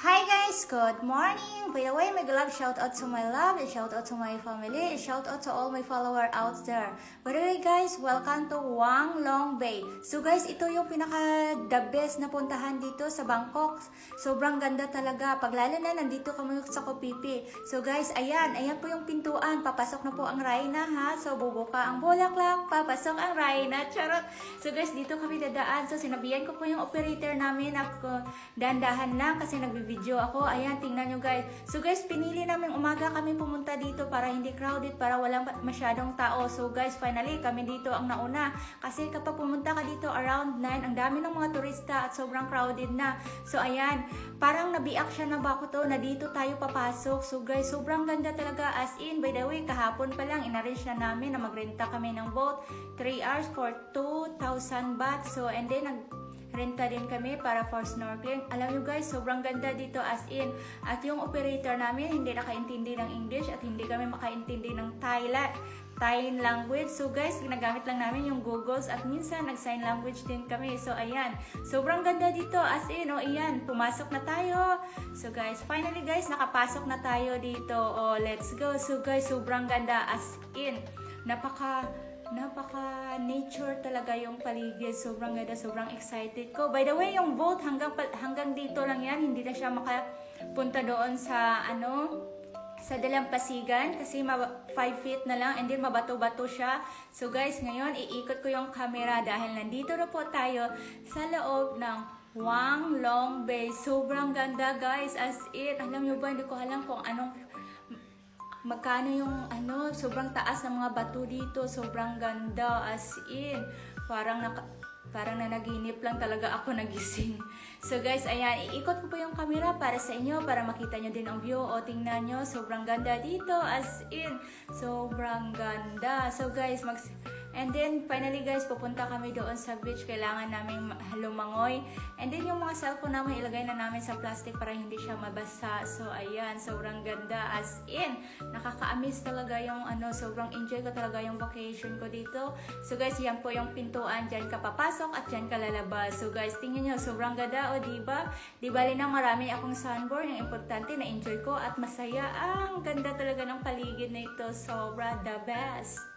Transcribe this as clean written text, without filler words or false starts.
Hi guys, good morning! By the way, my love, shout out to my love, shout out to my family, shout out to all my followers out there. By the way guys, welcome to Wang Long Bay. So guys, ito yung pinaka the best na puntahan dito sa Bangkok. Sobrang ganda talaga. Paglalo na nandito kami sa Kopipi. So guys, ayan po yung pintuan. Papasok na po ang Rhina ha. So bubuka ang bulaklak, papasok ang Rhina. Charot! So guys, dito kami dadaan. So sinabihan ko po yung operator namin ako dandahan lang kasi nagbibideo ako. Ayan, tingnan nyo guys. So guys, pinili namin umaga kami pumunta dito para hindi crowded, para walang masyadong tao. So guys, finally kami dito ang nauna. Kasi kapag pumunta ka dito around 9, ang dami ng mga turista at sobrang crowded na. So ayan, parang nabiak siya na ba ako to na dito tayo papasok. So guys, sobrang ganda talaga. As in, by the way, kahapon pa lang inarrange na namin na magrenta kami ng boat. 3 hours for 2,000 baht. So and then renta din kami para for snorkeling. Alam nyo guys, sobrang ganda dito as in. At yung operator namin hindi nakaintindi ng English at hindi kami makaintindi ng Thai language. So guys, ginagamit lang namin yung Googles at minsan nag-sign language din kami. So ayan, sobrang ganda dito as in. O ayan, pumasok na tayo. So guys, finally guys, nakapasok na tayo dito. O let's go. So guys, sobrang ganda as in. Napaka nature talaga yung paligid. Sobrang ganda, sobrang excited ko. By the way, yung boat hanggang dito lang yan. Hindi na siya makapunta doon sa sa Dalampasigan kasi 5 feet na lang and then mabato-bato siya. So guys, ngayon iikot ko yung camera dahil nandito na po tayo sa loob ng Wang Long Bay. Sobrang ganda guys, as in. Alam nyo ba, hindi ko alam kung magkano yung sobrang taas ng mga bato dito. Sobrang ganda as in. Parang nanaginip lang talaga ako nagising. So guys, ayan, iikot ko po yung camera para sa inyo, para makita nyo din ang view. O tingnan nyo, sobrang ganda dito as in. Sobrang ganda. So guys, and then finally guys, pupunta kami doon sa beach. Kailangan namin lumangoy. And then yung mga cellphone namin ilagay na namin sa plastic para hindi siya mabasa. So ayan, sobrang ganda as in. Nakaka-amaze talaga yung sobrang enjoy ko talaga yung vacation ko dito. So guys, yan po yung pintuan. Diyan ka papasok at diyan ka lalabas. So guys, tingnan nyo, sobrang ganda. O diba? Di bali na marami akong sunburn. Yung importante na enjoy ko at masaya. Ang ganda talaga ng paligid na ito. Sobra the best.